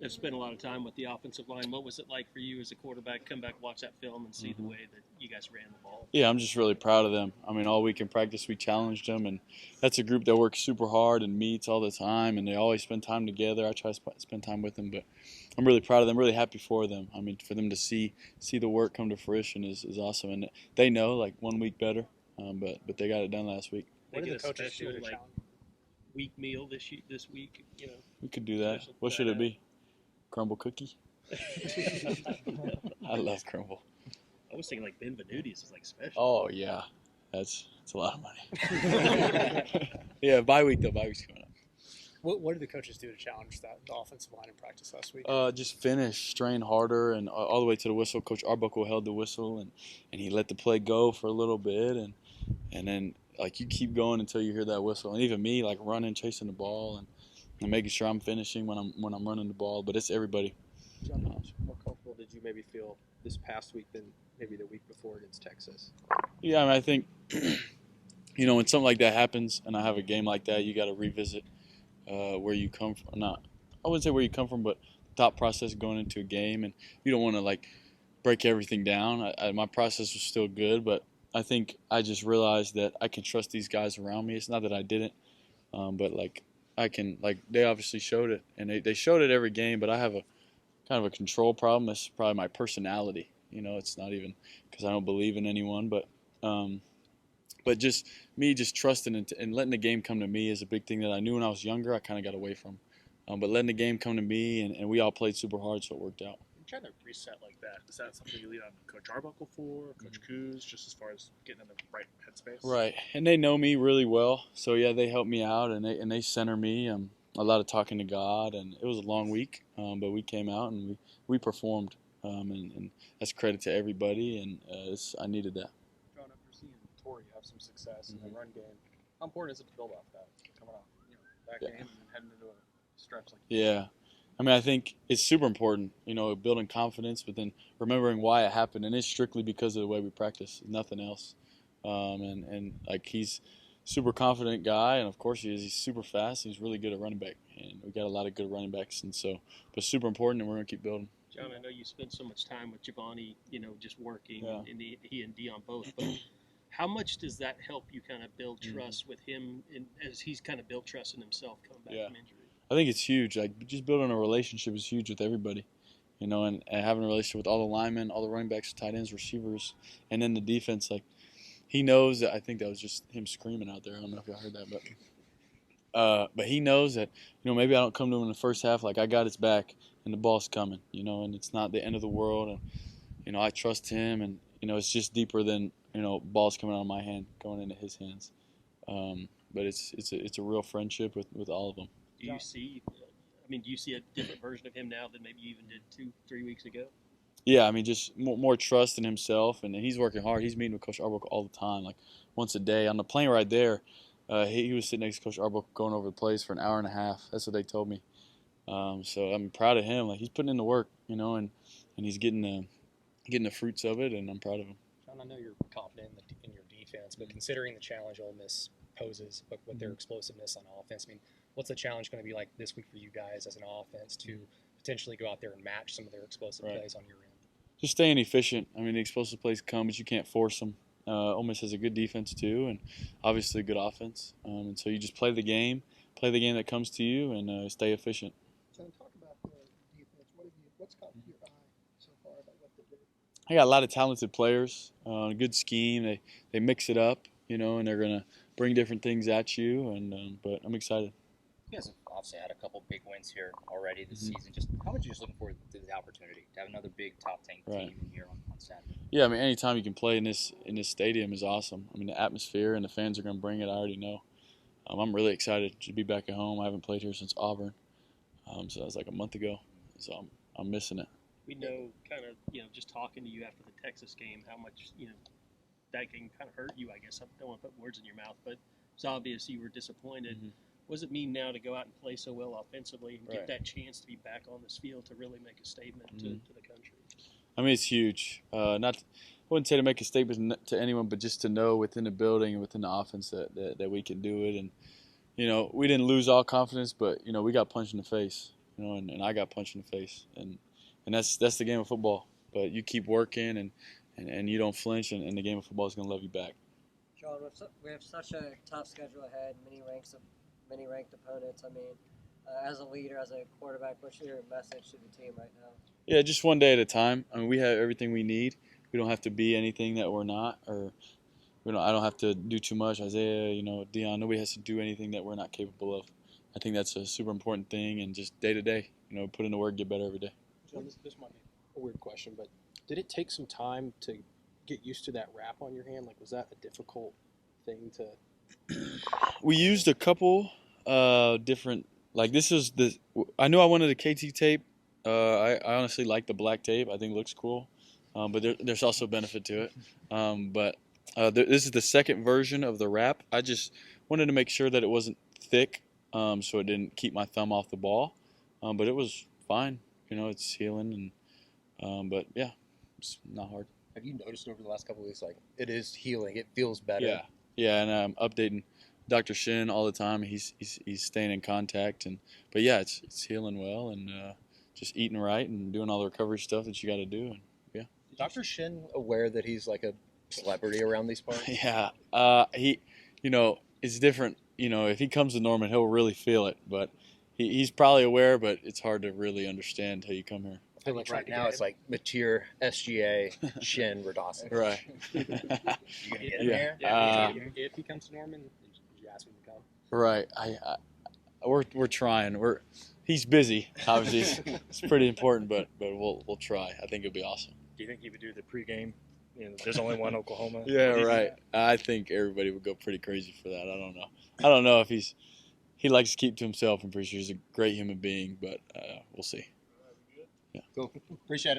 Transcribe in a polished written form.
I've spent a lot of time with the offensive line. What was it like for you as a quarterback? Come back, watch that film, and see the way that you guys ran the ball. Yeah, I'm just really proud of them. I mean, all week in practice we challenged them, and that's a group that works super hard and meets all the time, and they always spend time together. I try to spend time with them, but I'm really proud of them. Really happy for them. I mean, for them to see the work come to fruition is awesome, and they know like 1 week better, but they got it done last week. What They do get the a coaches do special to like challenge? week meal this week. We could do that. What should it be? Crumble cookie? I love crumble. I was thinking like Benvenutis is like special. Oh yeah, that's a lot of money. Yeah, bye week's coming up. What do the coaches do to challenge the offensive line in practice last week? Just finish, strain harder, and all the way to the whistle. Coach Arbuckle held the whistle, and he let the play go for a little bit, and then like you keep going until you hear that whistle. And even me, like running, chasing the ball, and making sure I'm finishing when I'm running the ball. But it's everybody. John, how much more comfortable did you maybe feel this past week than maybe the week before against Texas? Yeah, I mean, I think when something like that happens, and I have a game like that, you got to revisit where you come from. Not, I wouldn't say where you come from, but thought process going into a game, and you don't want to like break everything down. My process was still good, but I think I just realized that I can trust these guys around me. It's not that I didn't, but like I can, like they obviously showed it, and they showed it every game. But I have a kind of a control problem. It's probably my personality. It's not even because I don't believe in anyone, but just me just trusting and letting the game come to me is a big thing that I knew when I was younger. I kind of got away from, but letting the game come to me, and we all played super hard, so it worked out. Trying to reset like that, is that something you lean on Coach Arbuckle for, Coach Coos, just as far as getting in the right headspace? Right, and they know me really well, so yeah, they help me out, and they center me. A lot of talking to God, and it was a long week, but we came out and we performed, and that's credit to everybody, and I needed that. John, after seeing Torrey have some success in the run game, how important is it to build off that coming off that game and heading into a stretch like that? Yeah. I mean, I think it's super important, building confidence, but then remembering why it happened, and it's strictly because of the way we practice, nothing else. And like he's super confident guy, and of course he is. He's super fast. He's really good at running back, and we got a lot of good running backs, and so, but super important, and we're gonna keep building. John, I know you spent so much time with Giovanni, just working, Yeah. and he and Dion both, but how much does that help you kind of build trust with him, as he's kind of built trust in himself coming back from injury? I think it's huge. Like just building a relationship is huge with everybody, and having a relationship with all the linemen, all the running backs, tight ends, receivers, and then the defense. Like he knows that. I think that was just him screaming out there. I don't know if y'all heard that, but he knows that maybe I don't come to him in the first half. Like I got his back, and the ball's coming. And it's not the end of the world. And I trust him, and it's just deeper than balls coming out of my hand going into his hands. But it's a real friendship with all of them. Do you see a different version of him now than maybe you even did 2-3 weeks ago? Yeah, I mean, just more trust in himself, and he's working hard. He's meeting with Coach Arbuckle all the time, like once a day. On the plane right there, he was sitting next to Coach Arbuckle going over the plays for an hour and a half. That's what they told me. So I'm proud of him. Like he's putting in the work, and he's getting the fruits of it, and I'm proud of him. John, I know you're confident in your defense, but considering the challenge Ole Miss poses, but with their explosiveness on offense, I mean, what's the challenge going to be like this week for you guys as an offense to potentially go out there and match some of their explosive plays on your end? Just staying efficient. I mean, the explosive plays come, but you can't force them. Ole Miss has a good defense too, and obviously a good offense. And so you just play the game that comes to you, and stay efficient. John, talk about the defense. What's caught your eye so far about what they do? I got a lot of talented players, a good scheme. They mix it up, and they're gonna bring different things at you. But I'm excited. You guys have obviously had a couple big wins here already this season. Just how much are you just looking forward to the opportunity to have another big top 10 team in here on Saturday? Yeah, I mean, anytime you can play in this stadium is awesome. I mean, the atmosphere and the fans are going to bring it. I already know. I'm really excited to be back at home. I haven't played here since Auburn, so that was like a month ago. So I'm missing it. We know kind of just talking to you after the Texas game how much that can kind of hurt you. I guess I don't want to put words in your mouth, but it's obvious you were disappointed. What does it mean now to go out and play so well offensively and get that chance to be back on this field to really make a statement to the country? I mean, it's huge. I wouldn't say to make a statement to anyone, but just to know within the building and within the offense that we can do it. And, we didn't lose all confidence, but, we got punched in the face. and I got punched in the face, and that's the game of football. But you keep working, and you don't flinch, and the game of football is going to love you back. Sean, we have such a tough schedule ahead, many ranked opponents. I mean, as a leader, as a quarterback, what's your message to the team right now? Yeah, just one day at a time. I mean, we have everything we need. We don't have to be anything that we're not, or I don't have to do too much. Isaiah, Dion, nobody has to do anything that we're not capable of. I think that's a super important thing, and just day to day, put in the work, get better every day. John, this might be a weird question, but did it take some time to get used to that wrap on your hand? Like, was that a difficult thing to? We used a couple different. Like this is I knew I wanted a KT tape. I honestly like the black tape. I think it looks cool, but there's also benefit to it. But this is the second version of the wrap. I just wanted to make sure that it wasn't thick, so it didn't keep my thumb off the ball. But it was fine. It's healing, and but yeah, it's not hard. Have you noticed over the last couple of weeks, like, it is healing? It feels better. Yeah, and I'm updating Dr. Shin all the time. He's staying in contact, but yeah, it's healing well, and just eating right and doing all the recovery stuff that you got to do, and yeah. Dr. Shin aware that he's like a celebrity around these parts? Yeah, he, it's different. If he comes to Norman, he'll really feel it, but he's probably aware, but it's hard to really understand till you come here. I feel like right now it's like Matir, SGA, Shin, Radosik. Right. You gonna get in Yeah. there? If he comes to Norman, did you ask him to come? Right. We're trying. He's busy. Obviously, it's pretty important, but we'll try. I think it'll be awesome. Do you think he would do the pregame? There's only one Oklahoma. Yeah, right. I think everybody would go pretty crazy for that. I don't know if he likes to keep to himself. I'm pretty sure he's a great human being, but we'll see. Cool. Appreciate it.